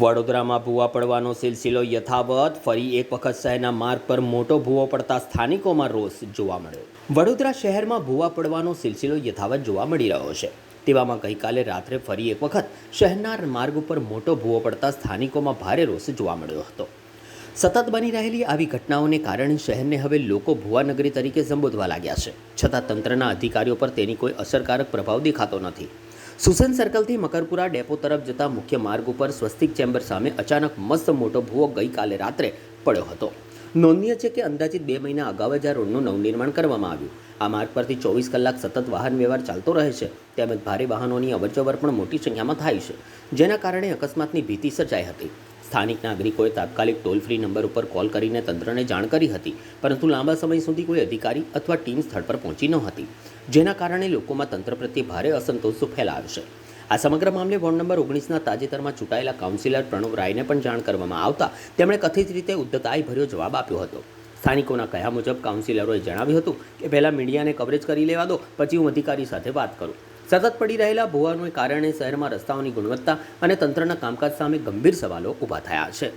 વડોદરામાં ભૂવા પડવાનો સિલસિલો યથાવત. ફરી એક વખત શહેરના માર્ગ પર મોટો ભૂવો પડતા સ્થાનિકોમાં રોષ જોવા મળ્યો. વડોદરા શહેરમાં ભૂવા પડવાનો સિલસિલો યથાવત જોવા મળી રહ્યો છે. તેવામાં ગઈકાલે રાત્રે ફરી એક વખત શહેરના માર્ગ ઉપર મોટો ભૂવો પડતા સ્થાનિકોમાં ભારે રોષ જોવા મળ્યો હતો. સતત બની રહેલી આવી ઘટનાઓને કારણે શહેરને હવે લોકો ભૂવાનગરી તરીકે સંબોધવા લાગ્યા છે. છતાં તંત્રના અધિકારીઓ પર તેની કોઈ અસરકારક પ્રભાવ દેખાતો નથી. સુસેન સર્કલથી મકરપુરા ડેપો તરફ જતા મુખ્ય માર્ગ ઉપર સ્વસ્તિક ચેમ્બર સામે અચાનક મસ્ત મોટો ભૂવો ગઈકાલે રાત્રે પડ્યો હતો. નોંધનીય છે કે અંદાજિત 2 મહિના અગાઉ જ આ રોડનું નવનિર્માણ કરવામાં આવ્યું. આ માર્ગ પરથી 24 કલાક સતત વાહન વ્યવહાર ચાલતો રહે છે. તેમજ ભારે વાહનોની અવરજવર પણ મોટી સંખ્યામાં થાય છે, જેના કારણે અકસ્માતની ભીતિ સર્જાઈ હતી. સ્થાનિક નાગરિકોએ તાત્કાલિક ટોલ ફ્રી નંબર ઉપર કોલ કરીને તંત્રને જાણ કરી હતી, પરંતુ લાંબા સમય સુધી કોઈ અધિકારી અથવા ટીમ સ્થળ પર પહોંચી ન હતી, જેના કારણે લોકોમાં તંત્ર પ્રત્યે ભારે અસંતોષ ફેલાયો છે. આ સમગ્ર મામલે વોર્ડ નંબર 19ના તાજેતરમાં ચૂંટાયેલા કાઉન્સિલર પ્રણવ રાયને પણ જાણ કરવામાં આવતા તેમણે કથિત રીતે ઉદ્ધતાઈભર્યો જવાબ આપ્યો હતો. સ્થાનિકોના કહ્યા મુજબ કાઉન્સિલરોએ જણાવ્યું હતું કે પહેલાં મીડિયાને કવરેજ કરી લેવા દો, પછી હું અધિકારી સાથે વાત કરું. સતત પડી રહેલા ભૂવાને કારણે શહેરમાં રસ્તાઓની ગુણવત્તા અને તંત્રના કામકાજ સામે ગંભીર સવાલો ઊભા થયા છે.